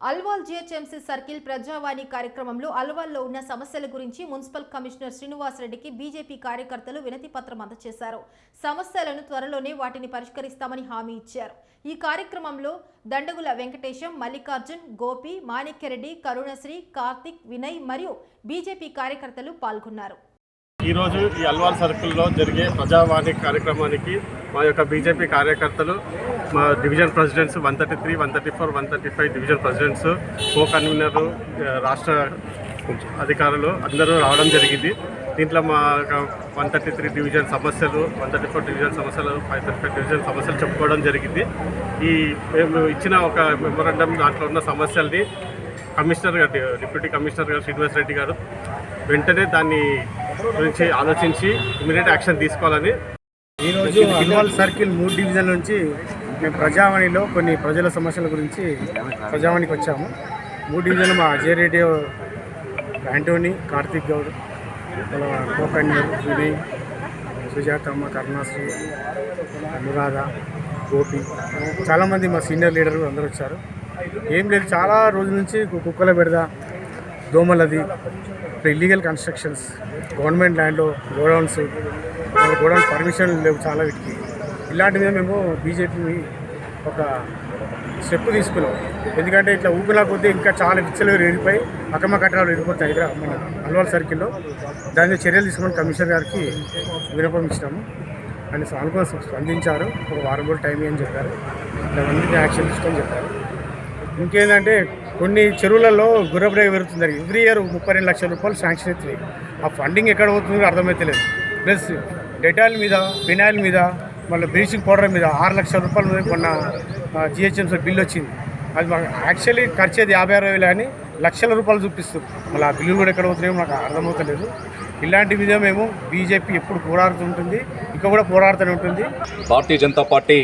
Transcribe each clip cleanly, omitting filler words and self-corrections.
Alwal GHMC circle ప్రజావాణి కార్యక్రమంలో అల్వాల్లో ఉన్న సమస్యల గురించి మున్సిపల్ కమిషనర్ శ్రీనివాస్ రెడ్డికి బీజేపీ కార్యకర్తలు వినతి పత్రం అందజేశారు. సమస్యలను త్వరలోనే వాటిని పరిష్కరిస్తామని హామీ ఇచ్చారు. ఈ కార్యక్రమంలో దండగుల వెంకటేశం, మల్లికార్జున్, గోపి, మాణిక్యరెడ్డి, కరుణశ్రీ, కార్తిక్, వినయ్ మరియు బీజేపీ కార్యకర్తలు పాల్గొన్నారు. ఈరోజు ఈ అల్వాల్ సర్కిల్లో జరిగే ప్రజావాణి కార్యక్రమానికి మా యొక్క బీజేపీ కార్యకర్తలు, మా డివిజన్ ప్రెసిడెంట్స్ 133, 134, 135 డివిజన్ ప్రెసిడెంట్స్, కో కన్వీనర్లు, రాష్ట్ర అధికారులు అందరూ రావడం జరిగింది. దీంట్లో మా 133 డివిజన్ సమస్యలు, 134 డివిజన్ సమస్యలు, 535 డివిజన్ సమస్యలు చెప్పుకోవడం జరిగింది. ఈ మేము ఇచ్చిన ఒక మెమోరాండం దాంట్లో ఉన్న సమస్యల్ని కమిషనర్ గారు, డిప్యూటీ కమిషనర్ గారు శ్రీనివాస్ రెడ్డి గారు వెంటనే దాన్ని గురించి ఆలోచించి ఇమీడియట్ యాక్షన్ తీసుకోవాలని ఈరోజు అల్వాల్ సర్కిల్ 3 డివిజన్ నుంచి మేము ప్రజావాణిలో కొన్ని ప్రజల సమస్యల గురించి ప్రజావాణికి వచ్చాము. 3 డివిజన్లు మా అజయ్ రెడ్డి, యాంటోనీ, కార్తిక్ గౌడ్, కోకన్యర్, వినయ్, సుజాతమ్మ, కరుణాశ్రీ, అనురాధ, గోపి, చాలామంది మా సీనియర్ లీడర్లు అందరూ వచ్చారు. ఏం లేదు, చాలా రోజుల నుంచి కుక్కల బెడద, దోమలది, ఇల్లీగల్ కన్స్ట్రక్షన్స్, గవర్నమెంట్ ల్యాండ్లో గోడౌన్స్ పర్మిషన్ లేవు చాలా వీటికి. ఇలాంటి మీద మేము బీజేపీ ఒక స్టెప్ తీసుకున్నాం. ఎందుకంటే ఇట్లా ఊపిలా కొద్దీ ఇంకా చాలా విచ్చలు ఎరిగిపోయి అక్రమ కట్టడాలు ఎరిగిపోతాయి ఇక్కడ మన అల్వాల్ సర్కిల్లో. దాని మీద చర్యలు తీసుకుని కమిషనర్ గారికి విన్నపం ఇచ్చినాము. ఆయన సానుకూలంగా స్పందించారు. ఒక వారం రోజులు టైం అని చెప్పారు. దాన్ని యాక్షన్ తీసుకొని చెప్పారు. ఇంకేంటంటే కొన్ని చెరువులలో గుర్రబ్రేక్ పెరుగుతుంది. ఎవ్రీ ఇయర్ 32 లక్షల రూపాయలు శాంక్షన్ అవుతుంది. ఆ ఫండింగ్ ఎక్కడ అవుతుందో అర్థమవుతలేదు. ప్లస్ డెటాయిల్ మీద, ఫినాయిల్ మీద, మళ్ళీ బ్లీచింగ్ పౌడర్ మీద 6 లక్షల రూపాయలు మొన్న జిహెచ్ఎంసీ బిల్లు వచ్చింది. అది మాకు యాక్చువల్లీ ఖర్చు అది 50-60 వేలు అని లక్షల రూపాయలు చూపిస్తుంది. మళ్ళీ ఆ బిల్లులు కూడా ఎక్కడ అవుతున్నాయో నాకు అర్థమవుతలేదు. ఇలాంటి మీద మేము బీజేపీ ఎప్పుడు పోరాడుతుంటుంది, ఇంకా కూడా పోరాడుతూనే ఉంటుంది. భారతీయ జనతా పార్టీ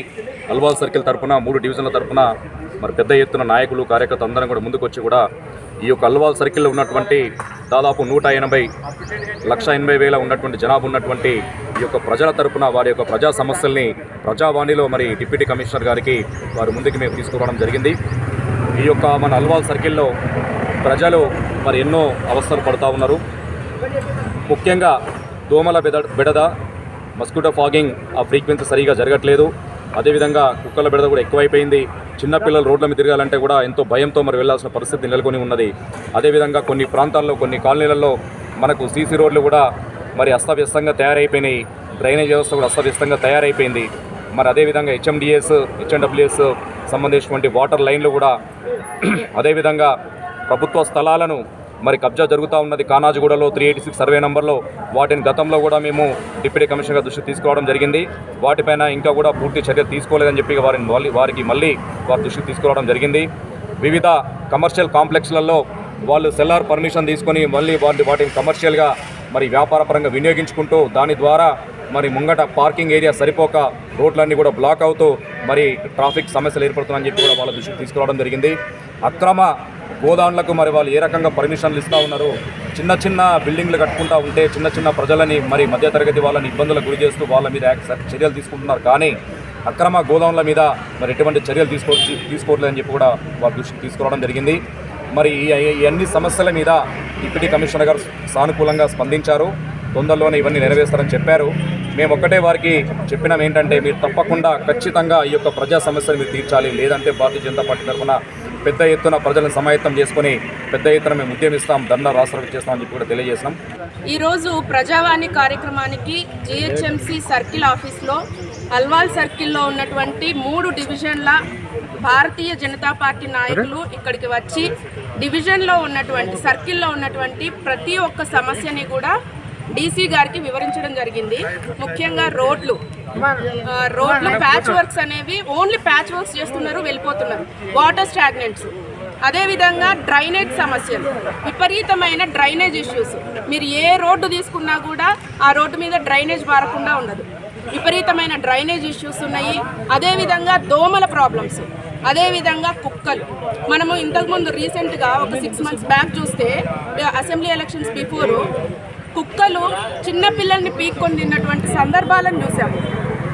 అల్వాల్ సర్కిల్ తరఫున 3 డివిజన్ల తరఫున మరి పెద్ద ఎత్తున నాయకులు, కార్యకర్తలు అందరం కూడా ముందుకొచ్చి కూడా ఈ యొక్క అల్వాల్ సర్కిల్లో ఉన్నటువంటి దాదాపు 180,80,000 ఉన్నటువంటి జనాభా ఉన్నటువంటి ఈ యొక్క ప్రజల తరపున వారి యొక్క ప్రజా సమస్యల్ని ప్రజావాణిలో మరి డిప్యూటీ కమిషనర్ గారికి వారి ముందుకు మేము తీసుకురావడం జరిగింది. ఈ యొక్క మన అల్వాల్ సర్కిల్లో ప్రజలు మరి ఎన్నో అవస్థలు పడుతూ ఉన్నారు. ముఖ్యంగా దోమల బెడద, మస్కిటో ఫాగింగ్ ఆ ఫ్రీక్వెన్సీ సరిగా జరగట్లేదు. అదేవిధంగా కుక్కల బెడద కూడా ఎక్కువైపోయింది. చిన్నపిల్లలు రోడ్ల మీద తిరగాలంటే కూడా ఎంతో భయంతో మరి వెళ్లాల్సిన పరిస్థితి నెలకొని ఉన్నది. అదేవిధంగా కొన్ని ప్రాంతాల్లో, కొన్ని కాలనీలలో మనకు సీసీ రోడ్లు కూడా మరి అస్తవ్యస్తంగా తయారైపోయినాయి. డ్రైనేజ్ వ్యవస్థ కూడా అస్తవ్యస్తంగా తయారైపోయింది. మరి అదేవిధంగా హెచ్ఎండిఎస్, హెచ్ఎండబ్ల్యూఎస్ సంబంధించినటువంటి వాటర్ లైన్లు కూడా, అదేవిధంగా ప్రభుత్వ స్థలాలను మరి కబ్జా జరుగుతూ ఉన్నది. కానాజిగూడలో 386 సర్వే నెంబర్లో వాటిని గతంలో కూడా మేము డిప్యూటీ కమిషనర్ దృష్టికి తీసుకురావడం జరిగింది. వాటిపైన ఇంకా కూడా పూర్తి చర్య తీసుకోలేదని చెప్పి వారికి మళ్ళీ వారి దృష్టికి తీసుకురావడం జరిగింది. వివిధ కమర్షియల్ కాంప్లెక్స్లలో వాళ్ళు సెల్లార్ పర్మిషన్ తీసుకొని మళ్ళీ వాటిని కమర్షియల్గా మరి వ్యాపారపరంగా వినియోగించుకుంటూ దాని ద్వారా మరి ముంగట పార్కింగ్ ఏరియా సరిపోక రోడ్లన్నీ కూడా బ్లాక్ అవుతూ మరి ట్రాఫిక్ సమస్యలు ఏర్పడుతున్నాయని చెప్పి కూడా వాళ్ళ దృష్టికి తీసుకురావడం జరిగింది. అక్రమ గోదాంలకు మరి వాళ్ళు ఏ రకంగా పర్మిషన్లు ఇస్తూ ఉన్నారు. చిన్న చిన్న బిల్డింగ్లు కట్టుకుంటూ ఉంటే చిన్న చిన్న ప్రజలని మరి మధ్యతరగతి వాళ్ళని ఇబ్బందులకు గురి చేస్తూ వాళ్ళ మీద చర్యలు తీసుకుంటున్నారు. కానీ అక్రమ గోదాంల మీద మరి ఎటువంటి చర్యలు తీసుకోవట్లేదని చెప్పి కూడా వారి దృష్టికి తీసుకురావడం జరిగింది. మరి ఈ అన్ని సమస్యల మీద డిప్యూటీ కమిషనర్ గారు సానుకూలంగా స్పందించారు. తొందరలోనే ఇవన్నీ నెరవేరుస్తారని చెప్పారు. మేము ఒక్కటే వారికి చెప్పినాం ఏంటంటే, మీరు తప్పకుండా ఖచ్చితంగా ఈ యొక్క ప్రజా సమస్యలు మీరు తీర్చాలి, లేదంటే భారతీయ జనతా పార్టీ తరఫున పెద్ద ఎత్తున ప్రజలను సమాయత్తం చేసుకొని పెద్ద ఎత్తున మేము ఉద్యమిస్తాం, ధర్నా రాష్ట్రం చేస్తామని చెప్పి కూడా తెలియజేసినాం. ఈరోజు ప్రజావాణి కార్యక్రమానికి జిహెచ్ఎంసీ సర్కిల్ ఆఫీస్లో అల్వాల్ సర్కిల్లో ఉన్నటువంటి 3 డివిజన్ల భారతీయ జనతా పార్టీ నాయకులు ఇక్కడికి వచ్చి డివిజన్లో ఉన్నటువంటి, సర్కిల్లో ఉన్నటువంటి ప్రతి ఒక్క సమస్యని కూడా డీసీ గారికి వివరించడం జరిగింది. ముఖ్యంగా రోడ్లు ప్యాచ్ వర్క్స్ అనేవి ఓన్లీ ప్యాచ్ వర్క్స్ చేస్తున్నారు, వెళ్ళిపోతున్నారు. వాటర్ స్టాగ్నెంట్స్, అదేవిధంగా డ్రైనేజ్ సమస్యలు, విపరీతమైన డ్రైనేజ్ ఇష్యూస్. మీరు ఏ రోడ్డు తీసుకున్నా కూడా ఆ రోడ్డు మీద డ్రైనేజ్ పారకుండా ఉండదు. విపరీతమైన డ్రైనేజ్ ఇష్యూస్ ఉన్నాయి. అదేవిధంగా దోమల ప్రాబ్లమ్స్, అదేవిధంగా కుక్కలు. మనము ఇంతకుముందు రీసెంట్గా ఒక 6 months బ్యాక్ చూస్తే అసెంబ్లీ ఎలక్షన్స్ బిఫోరు కుక్కలు చిన్నపిల్లల్ని పీక్కొని తిన్నటువంటి సందర్భాలను చూసాము.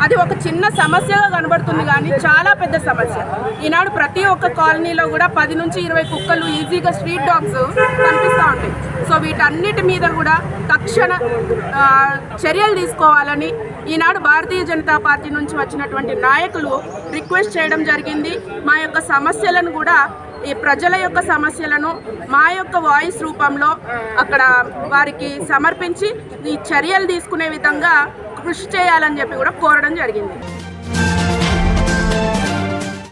అది ఒక చిన్న సమస్యగా కనబడుతుంది కానీ చాలా పెద్ద సమస్య. ఈనాడు ప్రతి ఒక్క కాలనీలో కూడా 10 నుంచి 20 కుక్కలు ఈజీగా స్ట్రీట్ డాగ్స్ కనిపిస్తూ ఉంటాయి. సో వీటన్నిటి మీద కూడా తక్షణ చర్యలు తీసుకోవాలని ఈనాడు భారతీయ జనతా పార్టీ నుంచి వచ్చినటువంటి నాయకులు రిక్వెస్ట్ చేయడం జరిగింది. మా యొక్క సమస్యలను కూడా, ఈ ప్రజల యొక్క సమస్యలను మా యొక్క వాయిస్ రూపంలో అక్కడ వారికి సమర్పించి ఈ చర్యలు తీసుకునే విధంగా కృషి చేయాలని చెప్పి కూడా కోరడం జరిగింది.